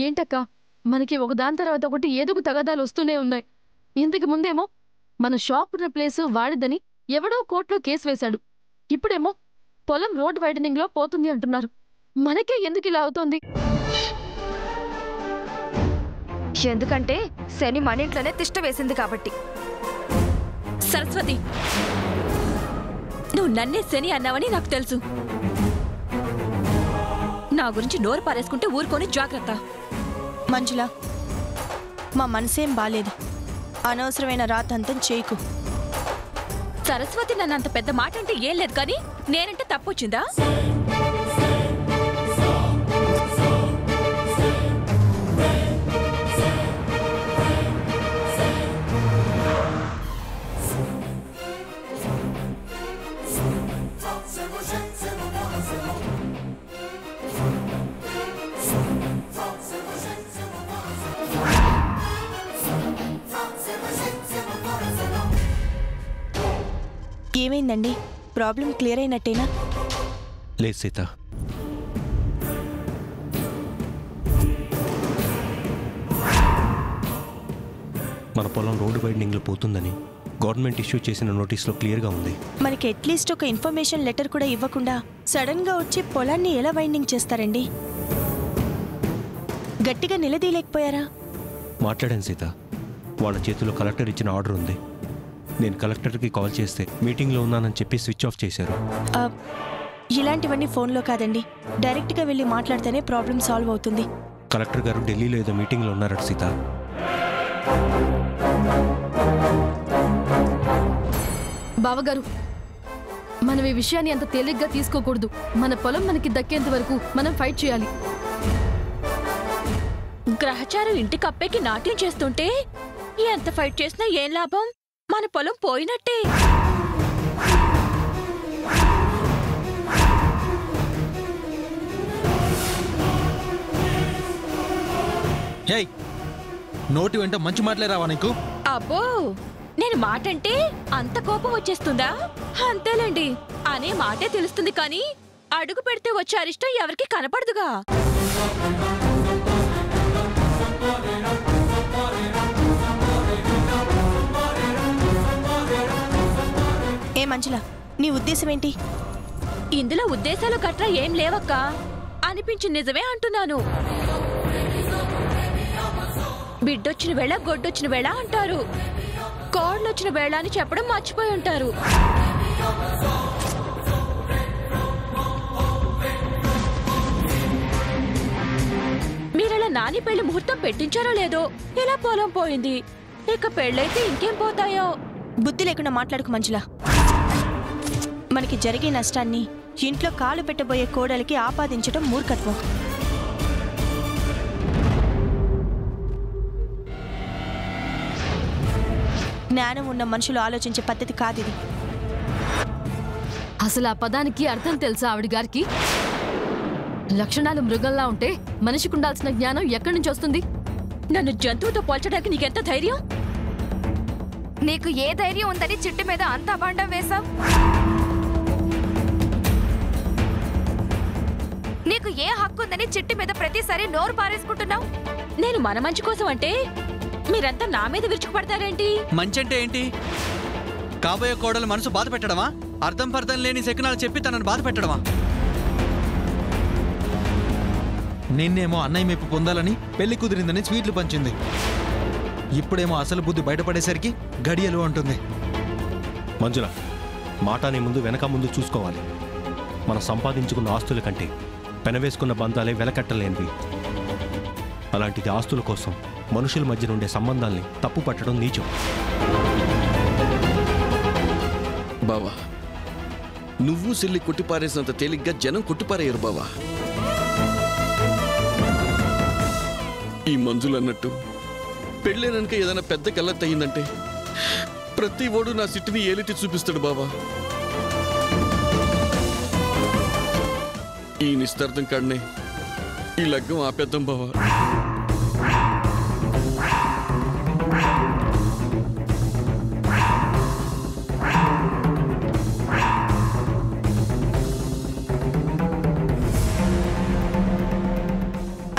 ఏంటక్క, మనకి ఒకదాని తర్వాత ఒకటి ఏదో ఒక తగాదాలు వస్తూనే ఉన్నాయి. ఇంతకు ముందేమో మన షాప్ ఉన్న ప్లేసు వాడిదని ఎవడో కోర్టులో కేసు వేశాడు. ఇప్పుడేమో పొలం రోడ్ వైడనింగ్ లో పోతుంది అంటున్నారు. మనకే ఎందుకు ఇలా అవుతోంది? ఎందుకంటే శని మన ఇంట్లోనే తిష్ట వేసింది కాబట్టి. సరస్వతి, నువ్వు నన్నే శని అన్నావని నాకు తెలుసు. నా గురించి నోరు పారేసుకుంటే ఊరుకొని జాగ్రత్త. మంజుల, మా మనసేం బాలేదు. అనవసరమైన రాతంతం చేయకు. సరస్వతి నన్ను అంత పెద్ద మాట అంటే ఏం లేదు, కానీ నేనంటే తప్పొచ్చిందా? ఏమైందండి? ప్రాబ్లం క్లియర్ అయినట్టేనా? లేదు సీత, మన పొలం రోడ్డు వైడనింగ్లో పోతుందని గవర్నమెంట్ ఇష్యూ చేసిన నోటీస్లో క్లియర్గా ఉంది. మనకి అట్లీస్ట్ ఒక ఇన్ఫర్మేషన్ లెటర్ కూడా ఇవ్వకుండా సడన్గా వచ్చి పొలాన్ని ఎలా వైండింగ్ చేస్తారండి? గట్టిగా నిలదీయలేకపోయారా? మాట్లాడాను సీత, వాళ్ళ చేతిలో కలెక్టర్ ఇచ్చిన ఆర్డర్ ఉంది. నేను కలెక్టర్కి కాల్ చేస్తే మీటింగ్లో ఉన్నానని చెప్పి స్విచ్ ఆఫ్ చేశారు. ఇలాంటివన్నీ ఫోన్లో కాదండి, డైరెక్ట్గా వెళ్ళి మాట్లాడితేనే ప్రాబ్లం సాల్వ్ అవుతుంది. కలెక్టర్ గారు ఢిల్లీలో ఏదో మీటింగ్లో ఉన్నారట సీత. బావగారు, మనం ఈ విషయాన్ని అంత తేలిగ్గా తీసుకోకూడదు. మన పొలం మనకి దక్కేంత వరకు మనం ఫైట్ చేయాలి. గ్రహచారం ఇంటి కప్పేకి నాట్యం చేస్తుంటే ఎంత ఫైట్ చేసినా ఏం లాభం? మన పొలం పోయినట్టే. నోటి వెంట మంచి మాటలే రావా నీకు? అబ్బో, నేను మాటంటే అంత కోపం వచ్చేస్తుందా? అంతేలేండి, అనే మాటే తెలుస్తుంది, కానీ అడుగు పెడితే వచ్చే అరిష్టం ఎవరికి కనపడదుగా. ఏ మంజుల, నీ ఉద్దేశం ఏంటి? ఇందులో ఉద్దేశాలు గట్రా ఏం లేవక్క, అనిపించి నిజమే అంటున్నాను. బిడ్డొచ్చిన వేళ గొడ్డొచ్చిన వేళ అంటారు, కోళ్ళొచ్చిన వేళ అని చెప్పడం మర్చిపోయి ఉంటారు. మీరలా నాని పెళ్లి ముహూర్తం పెట్టించారో లేదో, ఇలా పొలం పోయింది, ఇక పెళ్ళైతే ఇంకేం పోతాయో. బుద్ధి లేకుండా మాట్లాడుకు మంజుల. మనకి జరిగే నష్టాన్ని ఇంట్లో కాలు పెట్టబోయే కోడలికి ఆపాదించడం మూర్ఖత్వం. జ్ఞానం ఉన్న మనుషులు ఆలోచించే పద్ధతి కాదిది. అసలు ఆ పదానికి అర్థం తెలుసా ఆవిడ గారికి? లక్షణాలు మృగంలా ఉంటే మనిషికి ఉండాల్సిన జ్ఞానం ఎక్కడి నుంచి వస్తుంది? నన్ను జంతువుతో పోల్చడానికి నీకెంత ధైర్యం? నీకు ఏ ధైర్యం ఉందని చిట్టి మీద అంత అబాండం వేశావు? నీకు ఏ హక్కు ఉందని చిట్టి మీద ప్రతిసారి నోరు పారేసుకుంటున్నావు? నేను మన మంచి కోసం అంటే మీరంతా నా మీద విరుచుకుపడతారేంటి? మంచి అంటే ఏంటి? కాబోయే కోడలు మనసు బాధ పెట్టడమా? అర్థం పర్థం లేని శకునాలు చెప్పి తనను బాధ పెట్టడమా? నిన్నేమో అన్నయ్య మెప్పు పొందాలని పెళ్లి కుదిరిందని స్వీట్లు పంచింది, ఇప్పుడేమో అసలు బుద్ధి బయటపడేసరికి గడియలు అంటుంది. మంజుల, మాటనే ముందు వెనక ముందు చూసుకోవాలి. మనం సంపాదించుకున్న ఆస్తుల కంటే పెనవేసుకున్న బంధాలే వెలకట్టలేనివి. అలాంటిది ఆస్తుల కోసం మనుషుల మధ్య ఉండే సంబంధాల్ని తప్పు పట్టడం నీచం. బావా, నువ్వు సిల్లి కొట్టిపారేసినంత తేలిగ్గా జనం కొట్టిపారేయరు బావా. ఈ మంజులన్నట్టు పెళ్ళేనక ఏదైనా పెద్ద కళ్ళత్ అయిందంటే ప్రతి ఓడు నా సిట్టిని ఏలిటి చూపిస్తాడు బావా. ఈ నిశ్చార్థం కాడనే ఈ లగ్గం ఆపేద్దాం బావా.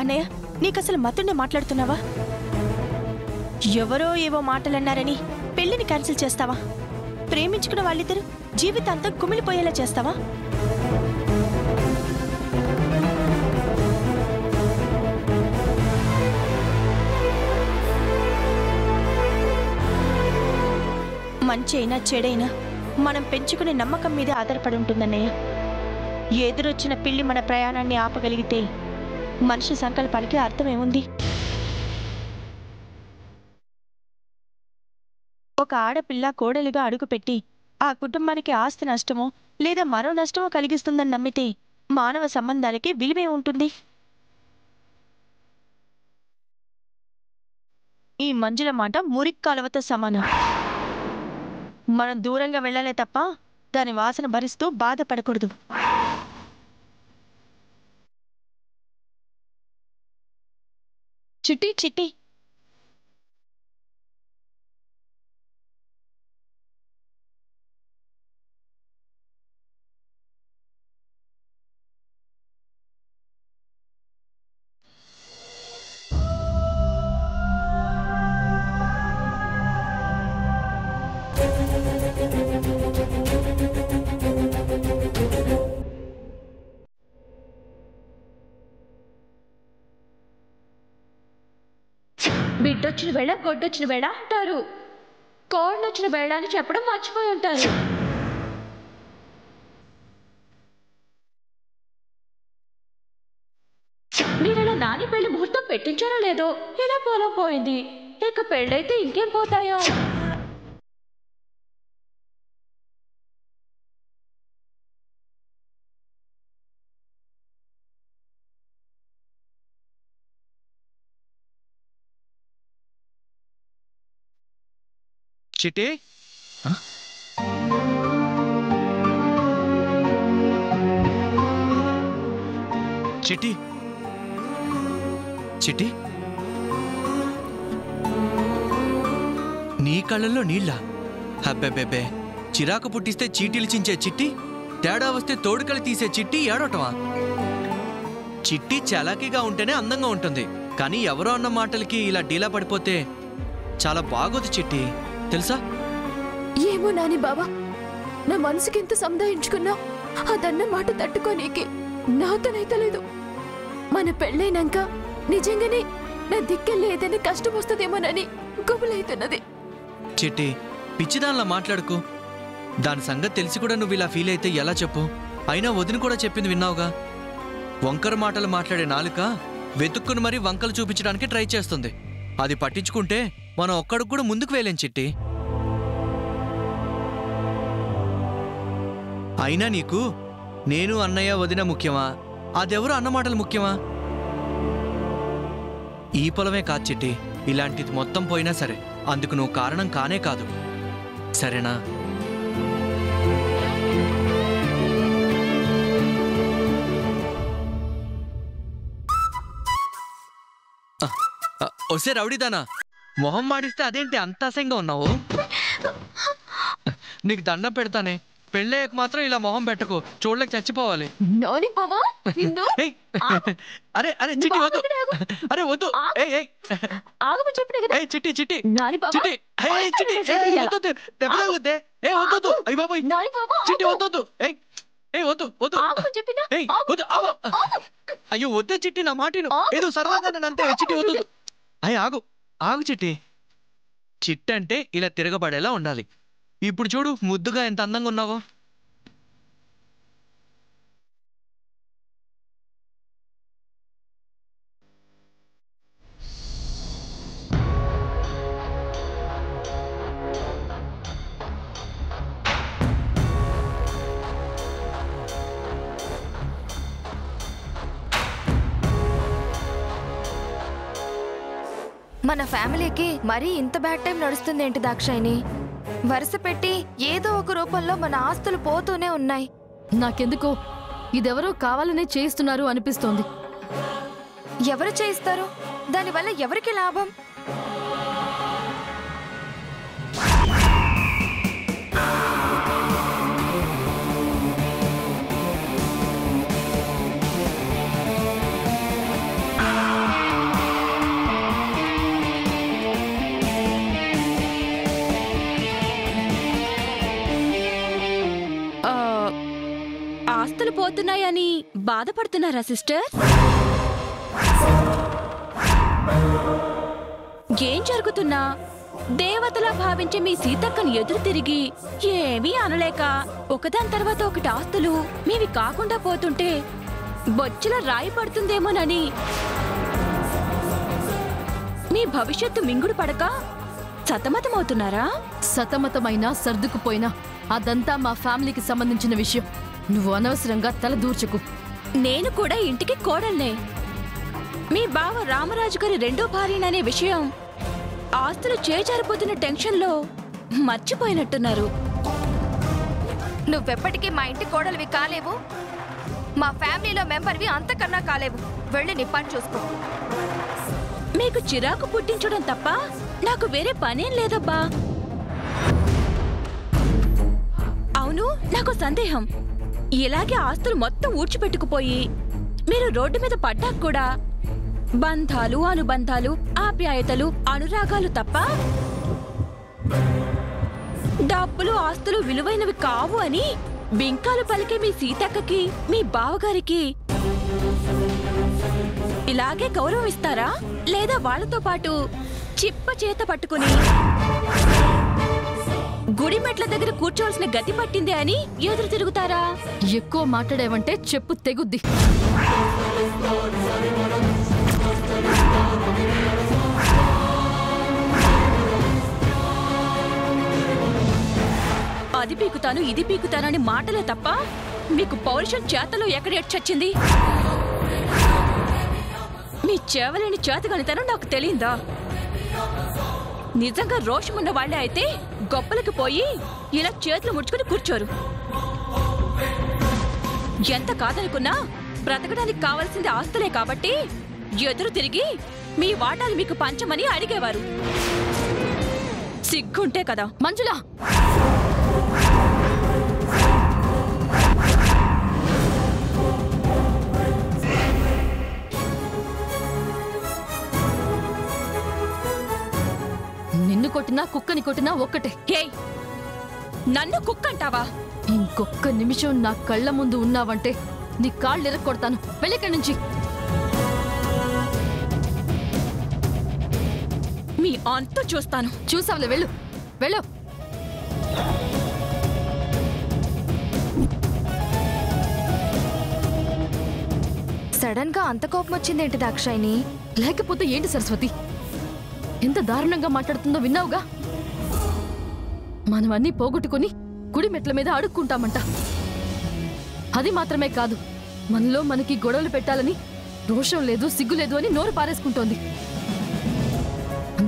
అన్నయ్య, నీ నీకసలు మతుండే మాట్లాడుతున్నావా? ఎవరో ఏవో మాటలన్నారని పెళ్లిని క్యాన్సిల్ చేస్తావా? ప్రేమించుకున్న వాళ్ళిద్దరు జీవితాంతం కుమిలిపోయేలా చేస్తావా? మంచి అయినా చెడైనా మనం పెంచుకునే నమ్మకం మీద ఆధారపడి ఉంటుందన్నయ్య. ఎదురొచ్చిన పిల్లి మన ప్రయాణాన్ని ఆపగలిగితే మనిషి సంకల్పానికి అర్థమేముంది? ఒక ఆడపిల్ల కోడలిగా అడుగుపెట్టి ఆ కుటుంబానికి ఆస్తి నష్టమో లేదా మరో నష్టమో కలిగిస్తుందని నమ్మితే మానవ సంబంధాలకి విలువే ఉంటుంది? ఈ మంజుల మాట మురిక్కాలవతో సమానం. మనం దూరంగా వెళ్ళాలే తప్ప దాని వాసన భరిస్తూ బాధపడకూడదు. చిట్టి చిట్టి, బిడ్డొచ్చిన వేళ గొడ్డొచ్చిన వేళ అంటారు. కోళ్ళొచ్చిన వేళ అని చెప్పడం మర్చిపోయి ఉంటారు. మీరెలా నాని పెళ్లి ముహూర్తం పెట్టించారో లేదో ఎలా పొలం పోయింది. ఇక పెళ్ళైతే ఇంకేం పోతాయో. చిట్టి, చిట్టి, చిట్టి, నీ కళ్ళల్లో నీళ్ళ? అబ్బెబ్బెబ్బే, చిరాకు పుట్టిస్తే చీటీలు చించే చిట్టి, తేడా వస్తే తోడుకలు తీసే చిట్టి ఏడవటమా? చిట్టి చలాకీగా ఉంటేనే అందంగా ఉంటుంది, కానీ ఎవరో అన్న మాటలకి ఇలా డీలా పడిపోతే చాలా బాగోదు చిట్టి, తెలుసా? ఏమో నాని బావా, నా మనసుకి ఎంత సంధాయించుకున్నా అదన్న మాట తట్టుకోనీకి నాతోనైతే లేదు. మన పెళ్ళైనాక నిజంగానే నా దిక్కెళ్ళి ఏదైనా కష్టం వస్తుందేమోనని గుబులైతున్నది. చిట్టి, పిచ్చిదానిలా మాట్లాడుకు. దాని సంగతి తెలిసి కూడా నువ్వు ఇలా ఫీల్ అయితే ఎలా చెప్పు? అయినా వదిన కూడా చెప్పింది విన్నావుగా, వంకర మాటలు మాట్లాడే నాలుక వెతుక్కుని మరీ వంకలు చూపించడానికి ట్రై చేస్తుంది. అది పట్టించుకుంటే మనం ఒక్కడికి కూడా ముందుకు వెళ్ళేం చిట్టి. అయినా నీకు నేను అన్నయ్య వదిన ముఖ్యమా, అదెవరు అన్న మాటలు ముఖ్యమా? ఈ పొలమే కాదు చిట్టి, ఇలాంటిది మొత్తం పోయినా సరే అందుకు నువ్వు కారణం కానే కాదు, సరేనా? ఒసే రౌడీదానా, మొహం మాడిస్తే అదేంటి అంత అసహ్యంగా ఉన్నావు? నీకు దండం పెడతానే, పెళ్ళయ్యకు మాత్రం ఇలా మొహం పెట్టకు, చూడలేక చచ్చిపోవాలి. ఏయ్, అరే అరే చిట్టి వద్దు, అరే వద్దు, చిట్టి చిట్టి చిట్టి, చిట్టి వద్దు, దెబ్బ తగ్గుద్దే, వద్దు, అయ్యి బాబోయ్, చిట్టి వద్దు, వద్దు వద్దు, వద్దు, అయ్యో వద్దే చిట్టి, నా మాటిను, ఏదో సరదాగా నన్ను అంతే, చిట్టి వద్దు. అయ్యి ఆగు ఆగు చిట్టి, చిట్టి అంటే ఇలా తిరగబడేలా ఉండాలి. ఇప్పుడు చూడు ముద్దుగా ఎంత అందంగా ఉన్నావో. మన ఫ్యామిలీకి మరీ ఇంత బ్యాడ్ టైం నడుస్తుంది ఏంటి దాక్షాయిని? వరుస పెట్టి ఏదో ఒక రూపంలో మన ఆస్తులు పోతూనే ఉన్నాయి. నాకెందుకో ఇదెవరో కావాలనే చేయిస్తున్నారు అనిపిస్తోంది. ఎవరు చేయిస్తారు? దానివల్ల ఎవరికి లాభం? పోతున్నాయని బాధపడుతున్నారా సిస్టర్? ఏం జరుగుతున్నా దేవతలా భావించే మీ సీతక్కని ఎదురు తిరిగి ఏమీ అనలేక ఒకదాని తర్వాత ఒకటి ఆస్తులు మీవి కాకుండా పోతుంటే బొచ్చుల రాయి పడుతుందేమోనని మీ భవిష్యత్తు మింగుడు పడక సతమతమవుతున్నారా? సతమతమైనా సర్దుకుపోయినా అదంతా మా ఫ్యామిలీకి సంబంధించిన విషయం. నువ్వు అనవసరంగా తల దూర్చకు. నేను కూడా ఇంటికి కోడల్నే. మీ బావ రామరాజు గారి రెండో భార్యననే విషయం ఆస్తులు చేజారిపోతున్న టెన్షన్లో మర్చిపోయినట్టున్నారు. నువ్వెప్పటికీ మా ఇంటి కోడలివి కాలేవు, మా ఫ్యామిలీలో మెంబర్వి అంతకన్నా కాలేవు. వెళ్ళి నీ పని చూసుకో. మీకు చిరాకు పుట్టించడం తప్ప నాకు వేరే పనేం లేదబ్బా. అవును, నాకు సందేహం. ఇలాగే ఆస్తులు మొత్తం ఊడ్చిపెట్టుకుపోయి మీరు రోడ్డు మీద పడ్డాక కూడా బంధాలు, అనుబంధాలు, ఆప్యాయతలు, అనురాగాలు తప్ప డబ్బులు, ఆస్తులు విలువైనవి కావు అని బింకాలు పలికే మీ సీతక్కకి, మీ బావగారికి ఇలాగే గౌరవం ఇస్తారా? లేదా వాళ్లతో పాటు చిప్ప చేత పట్టుకుని గుడి మెట్ల దగ్గర కూర్చోవలసిన గతి పట్టిందే అని ఎదురు తిరుగుతారా? ఎక్కువ మాట్లాడేవంటే చెప్పు తెగుద్ది. అది పీకుతాను, ఇది పీకుతానని మాటలే తప్ప మీకు పౌరుషం చేతలో ఎక్కడెచ్చొచ్చింది? మీ చేవలేని చేతగనితనం నాకు తెలియందా? నిజంగా రోషమున్న వాళ్లే అయితే గొప్పలకి పోయి ఇలా చేతులు ముడుచుకుని కూర్చోరు. ఎంత కాదనుకున్నా బ్రతకడానికి కావాల్సింది ఆస్తులే కాబట్టి ఎదురు తిరిగి మీ వాటాలు మీకు పంచమని అడిగేవారు. సిగ్గుంటే కదా. మంజులా, నిన్ను కొట్టినా కుక్కని కొట్టినా ఒక్కటే. హే, నన్ను కుక్క అంటావా? ఇంకొక్క నిమిషం నా కళ్ళ ముందు ఉన్నావంటే నీ కాళ్ళు ఎరక్కొడతాను. వెళ్ళిక్కడి నుంచి. మీ అంతు చూస్తాను. చూసావులే, వెళ్ళు వెళ్ళు. సడన్ గా అంత కోపం వచ్చిందేంటి దాక్షాయిని? లేకపోతే ఏంటి సరస్వతి, ఎంత దారుణంగా మాట్లాడుతుందో విన్నావుగా. మనం అన్నీ పోగొట్టుకుని గుడి మెట్ల మీద అడుక్కుంటామంట. అది మాత్రమే కాదు, మనలో మనకి గొడవలు పెట్టాలని రోషం లేదు, సిగ్గు లేదు అని నోరు పారేసుకుంటోంది.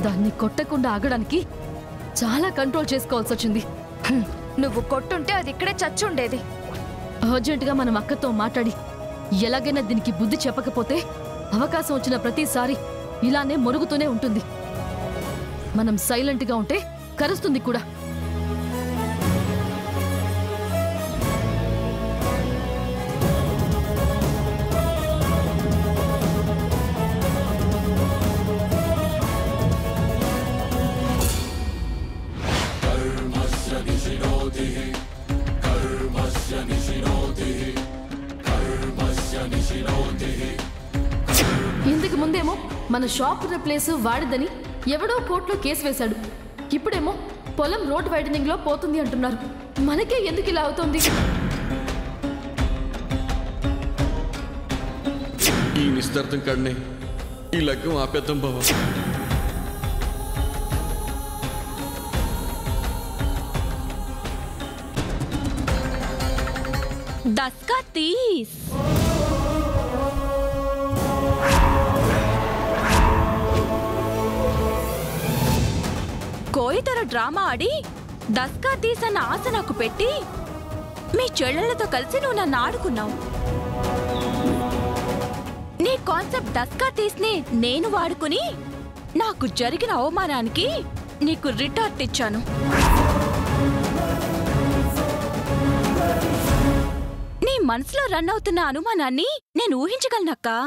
దాన్ని కొట్టకుండా ఆగడానికి చాలా కంట్రోల్ చేసుకోవాల్సి వచ్చింది. నువ్వు కొట్టుంటే అది ఇక్కడే చచ్చుండేది. అర్జెంటుగా మనం అక్కతో మాట్లాడి ఎలాగైనా దీనికి బుద్ధి చెప్పకపోతే అవకాశం వచ్చిన ప్రతిసారి ఇలానే మొరుగుతూనే ఉంటుంది. మనం సైలెంట్గా ఉంటే కరుస్తుంది కూడా. ఇంతకు ముందేమో మన షాప్ ఉన్న ప్లేస్ వాడిదని ఎవడో కోర్టులో కేసు వేశాడు. ఇప్పుడేమో పొలం రోడ్ వైడనింగ్ లో పోతుంది అంటున్నారు. మనకే ఎందుకు ఇలా అవుతుంది? ఈ నిశ్చార్థం కాడనే ఈ లగ్గం ఆపేద్దాం బావా. దస్కా తీస్. కోయితర డ్రామా ఆడి దస్కా తీస్ అన్న ఆశ నాకు పెట్టి మీ చెల్లెళ్లతో కలిసి నువ్వు నన్ను ఆడుకున్నావు. నీ కాన్సెప్ట్ దస్కా తీస్ని నేను వాడుకుని నాకు జరిగిన అవమానానికి నీకు రిటార్ట్ ఇచ్చాను. నీ మనసులో రన్ అవుతున్న అనుమానాన్ని నేను ఊహించగలనక్కా.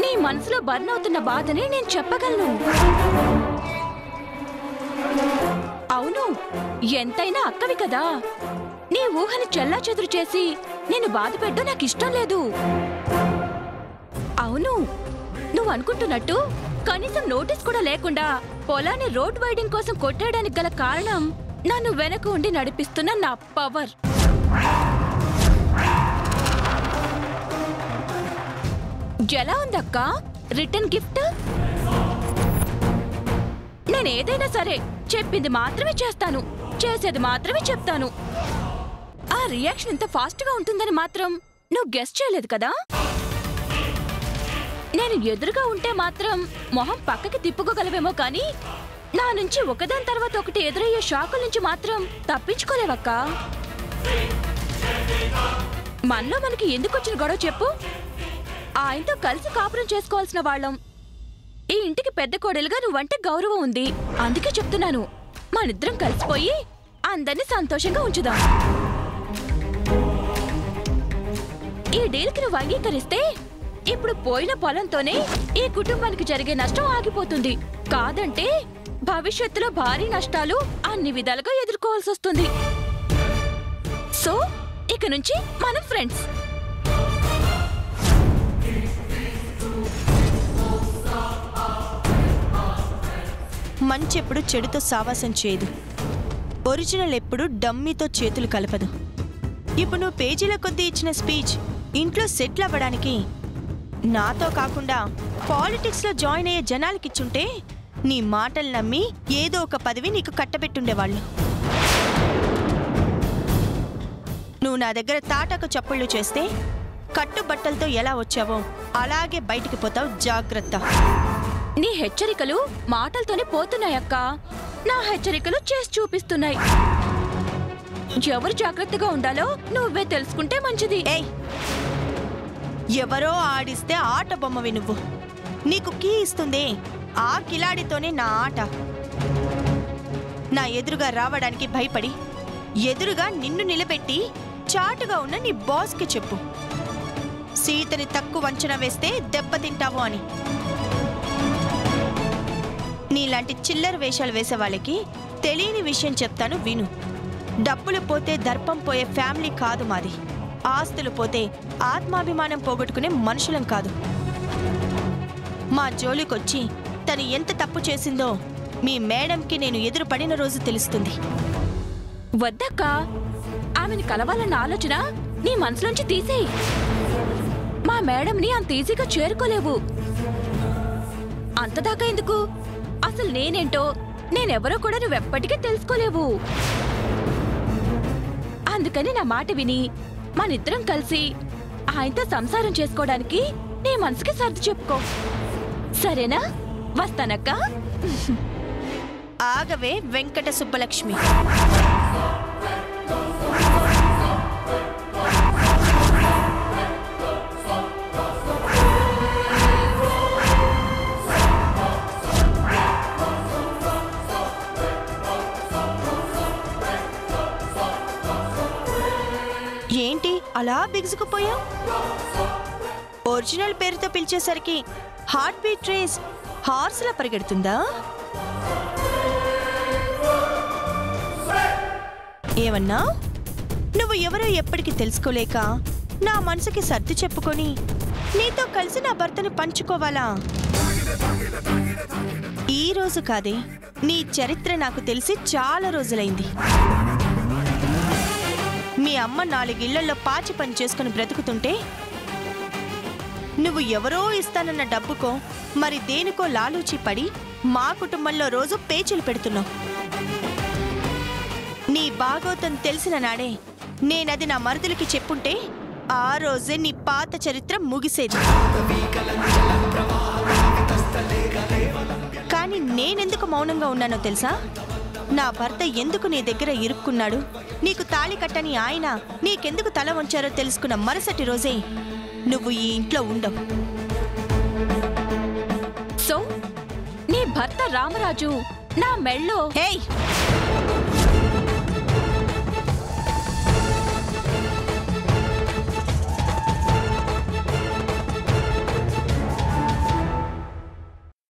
నీ మనసులో బర్న్ అవుతున్న బాధని నేను చెప్పగలను. అవును, ఎంతైనా అక్కవి కదా. నీ ఊహని చెల్లాచెదురు చేసి నేను బాధ పెట్టడం నాకు ఇష్టం లేదు. అవును, నువ్వు అనుకుంటున్నట్టు కనీసం నోటీస్ కూడా లేకుండా పొలాన్ని రోడ్ వైడింగ్ కోసం కొట్టేయడానికి గల కారణం నన్ను వెనక ఉండి నడిపిస్తున్న నా పవర్. ఎలా ఉందక్క రిటర్న్ గిఫ్ట్? నేనేదైనా సరే చెప్పింది మాత్రమే చేస్తాను, చేసేది మాత్రమే చెప్తాను. ఆ రియాక్షన్ ఇంత ఫాస్ట్ గా ఉంటుందని మాత్రం నువ్వు గెస్ చేయలేదు కదా. నేను ఎదురుగా ఉంటే మాత్రం మొహం పక్కకి తిప్పుకోగలవేమో కానీ నా నుంచి ఒకదాని తర్వాత ఒకటి ఎదురయ్యే షాకుల నుంచి మాత్రం తప్పించుకోలేవక్క. మనలో మనకి ఎందుకు వచ్చిన గొడవ చెప్పు? ఆయనతో కలిసి కాపురం చేసుకోవాల్సిన వాళ్ళం. ఈ ఇంటికి పెద్ద కోడలుగా నువ్వంటే గౌరవం ఉంది, అందుకే చెప్తున్నాను మనిద్దరం కలిసిపోయి అందరినీ సంతోషంగా ఉంచుదాం. ఈ డీల్కి నువ్వు అంగీకరిస్తే ఇప్పుడు పోయిన పొలంతోనే ఈ కుటుంబానికి జరిగే నష్టం ఆగిపోతుంది. కాదంటే భవిష్యత్తులో భారీ నష్టాలు అన్ని విధాలుగా ఎదుర్కోవాల్సి వస్తుంది. సో ఇక నుంచి మనం ఫ్రెండ్స్. మంచెప్పుడు చెడుతో సావాసం చేయదు, ఒరిజినల్ ఎప్పుడు డమ్మీతో చేతులు కలపదు. ఇప్పుడు నువ్వు పేజీల కొద్దీ ఇచ్చిన స్పీచ్ ఇంట్లో సెటిల్ అవ్వడానికి నాతో కాకుండా పాలిటిక్స్లో జాయిన్ అయ్యే జనాలకిచ్చుంటే నీ మాటలు నమ్మి ఏదో ఒక పదవి నీకు కట్టబెట్టుండేవాళ్ళు. నువ్వు నా దగ్గర తాటకు చప్పుళ్ళు చేస్తే కట్టుబట్టలతో ఎలా వచ్చావో అలాగే బయటికి పోతావు, జాగ్రత్త. నీ హెచ్చరికలు మాటలతోనే పోతున్నాయక్క, నా హెచ్చరికలు చేసి చూపిస్తున్నాయి. ఎవరు జాగ్రత్తగా ఉండాలో నువ్వే తెలుసుకుంటే మంచిది. ఏయ్, ఎవరో ఆడిస్తే ఆట బొమ్మవి నువ్వు. నీకు కీ ఇస్తుంది ఆ కిలాడితోనే నా ఆట. నా ఎదురుగా రావడానికి భయపడి ఎదురుగా నిన్ను నిలబెట్టి చాటుగా ఉన్న నీ బాస్కి చెప్పు, సీతని తక్కువ అంచనా వేస్తే దెబ్బతింటావు అని. నీలాంటి చిల్లర వేషాలు వేసే వాళ్ళకి తెలియని విషయం చెప్తాను విను. డబ్బులు పోతే దర్పం పోయే ఫ్యామిలీ కాదు మాది. ఆస్తులు పోతే ఆత్మాభిమానం పోగొట్టుకునే మనుషులం కాదు. మా జోలికొచ్చి తను ఎంత తప్పు చేసిందో మీ మేడంకి నేను ఎదురు పడిన రోజు తెలుస్తుంది. వద్దక్క, ఆమెను కలవాలన్న ఆలోచన నీ మనసులోంచి తీసేయి. మా మేడంని అంత ఈజీగా చేరుకోలేవు. అంతదాకా ఎందుకు? అసలు నేనేంటో నేనెవరో కూడా నువ్వెప్పటికీ తెలుసుకోలేవు. అందుకని నా మాట విని మనిద్దరం కలిసి ఆయనతో సంసారం చేసుకోవడానికి నీ మనసుకి సర్ది చెప్పుకో, సరేనా? వస్తానక్క. ఆగవే వెంకట సుబ్బలక్ష్మి. ఏంటి అలా బిగుసుకుపోయావు? ఒరిజినల్ పేరుతో పిలిచేసరికి హార్ట్ బీట్ రేస్ హార్స్లా పరిగెడుతుందా? ఏమన్నా? నువ్వు ఎవరో ఎప్పటికీ తెలుసుకోలేక నా మనసుకి సర్ది చెప్పుకొని నీతో కలిసి నా భర్తని పంచుకోవాలా? ఈ రోజు కాదే, నీ చరిత్ర నాకు తెలిసి చాలా రోజులైంది. మీ అమ్మ 4 ఇళ్లలో పాచి పని చేసుకుని బ్రతుకుతుంటే నువ్వు ఎవరో ఇస్తానన్న డబ్బుకో మరి దేనికో లాలూచి పడి మా కుటుంబంలో రోజు పేచీలు పెడుతున్నావు. నీ బాగోతం తెలిసిన నాడే నేనది నా మరుదులకి చెప్పుంటే ఆ రోజే నీ పాత చరిత్ర ముగిసేది. కానీ నేనెందుకు మౌనంగా ఉన్నానో తెలుసా? నా భర్త ఎందుకు నీ దగ్గర ఇరుక్కున్నాడు, నీకు తాళి కట్టని ఆయన నీకెందుకు తల వంచారో తెలుసుకున్న మరుసటి రోజే నువ్వు ఈ ఇంట్లో ఉండవు. సో నీ భర్త రామరాజు నా మెళ్ళో హేయ్